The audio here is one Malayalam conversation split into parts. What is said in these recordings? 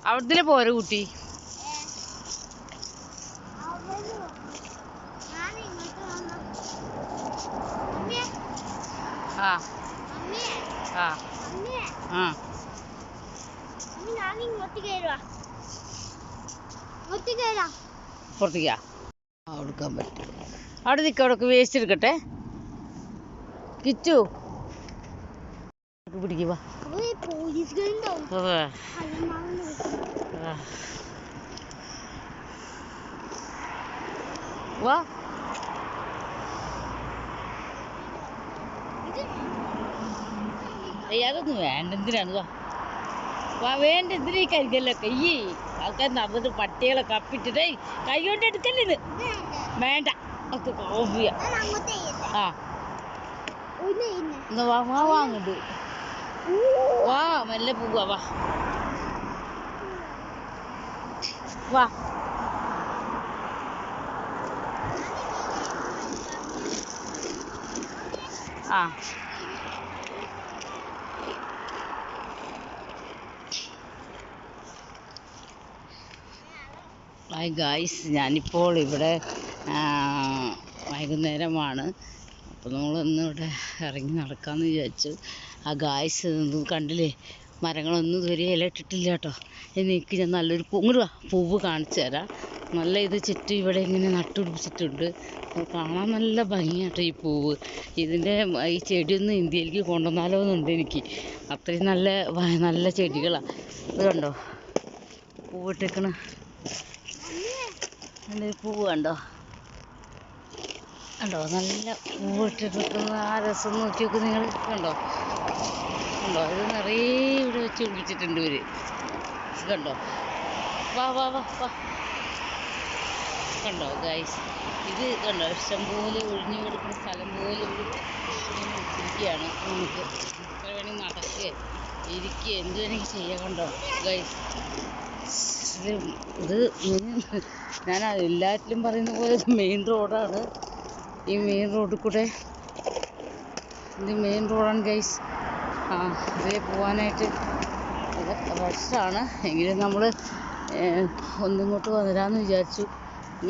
അവിടത്തിലെ പോരെ കുട്ടി. ആ ആ ആ പുറത്തേക്കാ കൊടുക്കാൻ പറ്റും. അവിടെ നിൽക്കുക, അവിടെ വേസ്റ്റ് എടുക്കട്ടെ. കിച്ചു പിടിക്കുക. വാ അതൊന്നും വേണ്ട, എന്തിനാണ്? വാ വാ, വേണ്ട, എന്തിനാ ഈ കരികല്ലൊക്കെ? ഈ ആൾക്കാർ നടന്നിട്ട് പട്ടികളെ കപ്പിട്ടിട്ടേ കൈ കൊണ്ട് എടുക്കല്ലേ ഇത്. വേണ്ട, ഒക്കെ കോഫിയാ. ആ എന്നാ വാ വാ വാ അങ്ങോട്ട് വാ, മെല്ലെ പോവാ. വാ വാ. ആ ഹായ് ഗായ്സ്, ഞാനിപ്പോൾ ഇവിടെ വൈകുന്നേരമാണ്. അപ്പോൾ നമ്മളൊന്നും ഇവിടെ ഇറങ്ങി നടക്കാമെന്ന് വിചാരിച്ചു. ആ ഗായ്സ് കണ്ടില്ലേ, മരങ്ങളൊന്നും ഇതുവരെ ഇല ഇട്ടിട്ടില്ല കേട്ടോ. എനിക്ക് ഞാൻ നല്ലൊരു പൂവ് കാണിച്ചു തരാം. നല്ല ഇത് ചുറ്റും ഇവിടെ ഇങ്ങനെ നട്ടുപിടിപ്പിച്ചിട്ടുണ്ട്. കാണാൻ നല്ല ഭംഗിയാട്ടോ ഈ പൂവ്. ഇതിൻ്റെ ഈ ചെടിയൊന്നും ഇന്ത്യയിലേക്ക് കൊണ്ടുവന്നാലോ എന്നുണ്ട് എനിക്ക്. അത്രയും നല്ല ചെടികളാണ്. ഇത് കണ്ടോ, പൂവിട്ടേക്കണ നല്ലൊരു പൂവ് കണ്ടോ. കണ്ടോ, നല്ല പൂവിട്ടിരിക്കുന്ന ആ രസം നോക്കി നോക്ക് നിങ്ങൾ. കണ്ടോ കണ്ടോ, ഇത് നിറയെ ഇവിടെ വെച്ച് പിടിപ്പിച്ചിട്ടുണ്ട് ഇവർ. കണ്ടോ, വാ വാ വാ വാ. കണ്ടോ ഗൈസ്, ഇത് കണ്ടോ, ഇഷ്ടംപോലെ ഒഴിഞ്ഞു കൊടുക്കുന്ന സ്ഥലം പോലെ ഇവർ ഇങ്ങനെ വെച്ചിരിക്കുകയാണ്. നമുക്ക് എത്ര വേണമെങ്കിൽ നടക്കുക, ഇരിക്കുക, എന്ത് വേണമെങ്കിൽ ചെയ്യാം. കണ്ടോ ഗൈസ്, ഇത് ഞാൻ എല്ലാറ്റിലും പറയുന്ന പോലെ മെയിൻ റോഡാണ്. ഈ മെയിൻ റോഡിൽ കൂടെ, ഇത് മെയിൻ റോഡാണ് ഗൈസ്. ഇതിൽ പോകാനായിട്ട് ഇത് റഷാണ്. എങ്കിലും നമ്മൾ ഒന്നിങ്ങോട്ട് വരാമെന്ന് വിചാരിച്ചു.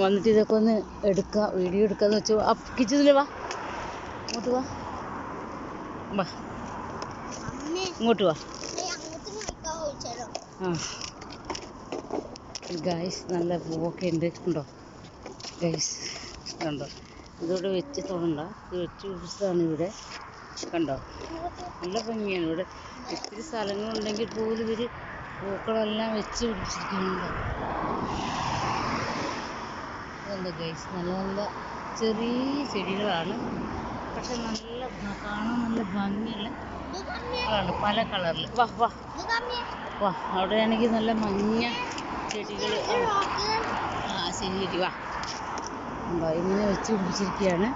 വന്നിട്ട് ഇതൊക്കെ ഒന്ന് എടുക്കാം, വീഡിയോ എടുക്കാമെന്ന് വെച്ചു. കിച്ചതിൽ വാ, ഇങ്ങോട്ട് വാ, വാ ഇങ്ങോട്ട് വാ. ആ ഗൈസ്, നല്ല പൂവൊക്കെ ഉണ്ട്. ഉണ്ടോ ഗൈസ്, കണ്ടോ, ഇതിവിടെ വെച്ച് തൊടണ്ട, ഇത് വെച്ച് പിടിച്ചതാണ് ഇവിടെ. കണ്ടോ, നല്ല ഭംഗിയാണ് ഇവിടെ. ഇത്തിരി സ്ഥലങ്ങളുണ്ടെങ്കിൽ പോലും ഇവർ പൂക്കളെല്ലാം വെച്ച് പിടിച്ചിരിക്കുന്നുണ്ടോ. അതുകൊണ്ട് ഗൈസ്, നല്ല നല്ല ചെറിയ ചെടികളാണ്, പക്ഷെ നല്ല കാണാൻ നല്ല ഭംഗിയുള്ള കളറുണ്ട്, പല കളറിൽ. വാ വാ വാ, അവിടെയാണെങ്കിൽ നല്ല മഞ്ഞ ചെടികൾ. ശരി, വാ. ഉണ്ടോ, ഇങ്ങനെ വെച്ച് പിടിപ്പിച്ചിരിക്കുകയാണ്.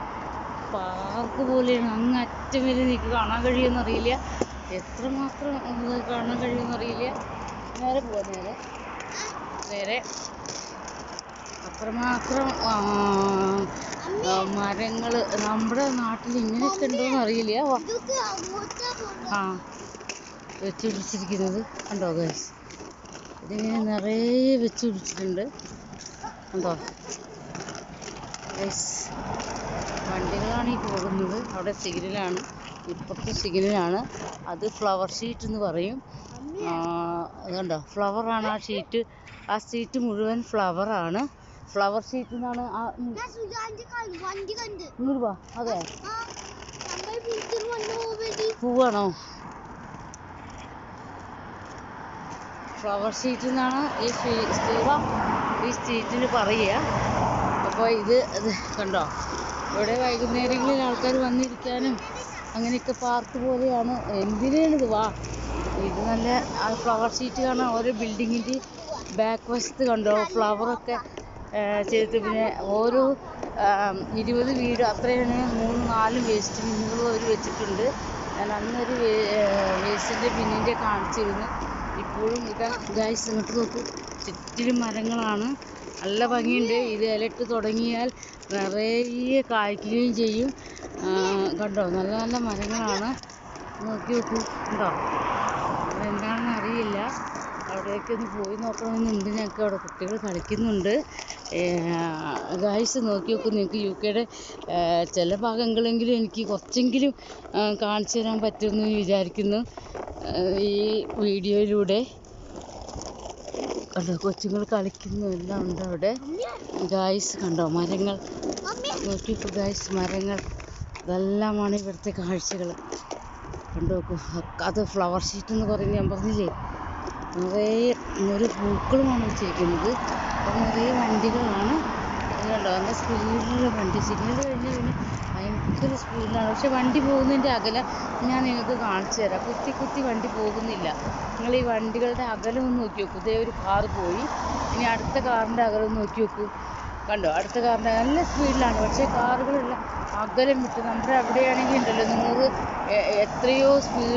പാർക്ക് പോലെയാണ്. അങ്ങ് അറ്റം വരെ എനിക്ക് കാണാൻ കഴിയുമെന്നറിയില്ല, എത്രമാത്രം കാണാൻ കഴിയുമെന്നറിയില്ല. നേരെ പോവാ, നേരെ അത്രമാത്രം മരങ്ങൾ നമ്മുടെ നാട്ടിൽ ഇങ്ങനെയൊക്കെ ഉണ്ടോയെന്ന് അറിയില്ല. ആ വെച്ച് പിടിച്ചിരിക്കുന്നത് കണ്ടോ ഗൈസ്, ഇതിങ്ങനെ നിറയെ വെച്ച് പിടിച്ചിട്ടുണ്ട്. കണ്ടോ ഗൈസ്, വണ്ടികളാണ് ഈ പോകുന്നത്. അവിടെ സിഗ്നലാണ്, ഇപ്പുറത്തെ സിഗ്നലാണ്. അത് ഫ്ലവർ ഷീറ്റ് എന്ന് പറയും. അതുകൊണ്ടോ, ഫ്ലവറാണ് ആ ഷീറ്റ്. ആ ഷീറ്റ് മുഴുവൻ ഫ്ലവറാണ്. ഫ്ലവർ ഷീറ്റ് എന്നാണ്. ഇങ്ങോട്ട് വാ. അതെ, പൂവാണോ? ഫ്ലവർ ഷീറ്റ് എന്നാണ് ഈ ഷീറ്റിന് പറയുക. അപ്പോൾ ഇത് കണ്ടോ, ഇവിടെ വൈകുന്നേരങ്ങളിൽ ആൾക്കാർ വന്നിരിക്കാനും അങ്ങനെയൊക്കെ പാർക്ക് പോലെയാണ്. എന്തിനാണിത്? വാ, ഇത് നല്ല ഫ്ലവർ ഷീറ്റ് കാണാൻ. ഓരോ ബിൽഡിങ്ങിൻ്റെ ബാക്ക് വശത്ത് കണ്ടോ ഫ്ലവറൊക്കെ ചെയ്തിട്ട്. പിന്നെ ഓരോ 20 വീട് അത്രയാണ്, 3-4 വേസ്റ്റ് ബിന്നുകളും അവർ വെച്ചിട്ടുണ്ട്. ഞാൻ അന്നൊരു വേസ്റ്റിൻ്റെ ബിന്നിൻ്റെ കാണിച്ചിരുന്നു. ഇപ്പോഴും ഇതാ ഗൈസ്, ഇങ്ങോട്ട് നോക്കൂ, ചുറ്റിലും മരങ്ങളാണ്, നല്ല ഭംഗിയുണ്ട്. ഇത് ഇലയിട്ട് തുടങ്ങിയാൽ നിറയെ കായ്ക്കുകയും ചെയ്യും. കണ്ടോ, നല്ല നല്ല മരങ്ങളാണ്. നോക്കി നോക്കൂ, കണ്ടോ, അതെന്താണെന്ന് അറിയില്ല. അവിടേക്ക് ഒന്ന് പോയി നോക്കണമെന്നുണ്ട് ഞങ്ങൾക്ക്. അവിടെ കുട്ടികൾ കളിക്കുന്നുണ്ട്. ഗൈസ് നോക്കി നോക്കും. നിങ്ങൾക്ക് UK ചില ഭാഗങ്ങളെങ്കിലും എനിക്ക് കുറച്ചെങ്കിലും കാണിച്ചു തരാൻ പറ്റുമെന്ന് വിചാരിക്കുന്നു ഈ വീഡിയോയിലൂടെ. കണ്ടോ കൊച്ചുങ്ങൾ കളിക്കുന്നു എല്ലാം ഉണ്ട് അവിടെ. ഗൈസ് കണ്ടോ മരങ്ങൾ നോക്കിക്കോ ഗൈസ്, മരങ്ങൾ ഇതെല്ലാമാണ് ഇവിടുത്തെ കാഴ്ചകൾ. കണ്ടു നോക്കൂ. അത് ഫ്ലവർ ഷീറ്റ് എന്ന് പറയുന്നത് ഞാൻ പറഞ്ഞില്ലേ, നിറയെ ഒരു പൂക്കളുമാണ് വെച്ചേക്കുന്നത്. അപ്പോൾ നിറയെ വണ്ടികളാണ്. അത് കണ്ടോ നല്ല സ്പീഡിലുള്ള വണ്ടി. സിഗ്നൽ കഴിഞ്ഞാൽ പിന്നെ ഭയങ്കര സ്പീഡിലാണ്. പക്ഷെ വണ്ടി പോകുന്നതിൻ്റെ അകലം ഞാൻ നിങ്ങൾക്ക് കാണിച്ചു തരാം. കുത്തി വണ്ടി പോകുന്നില്ല. നിങ്ങൾ ഈ വണ്ടികളുടെ അകലം ഒന്ന് നോക്കി നോക്കൂ. ഇതേ ഒരു കാറ് പോയി. ഇനി അടുത്ത കാറിൻ്റെ അകലം ഒന്ന് നോക്കി നോക്കൂ. കണ്ടോ അടുത്ത കാറിൻ്റെ നല്ല സ്പീഡിലാണ്. പക്ഷേ കാറുകളെല്ലാം അകലം വിട്ട്. നമ്മുടെ അവിടെയാണെങ്കിൽ ഉണ്ടല്ലോ 100 എത്രയോ സ്പീഡ്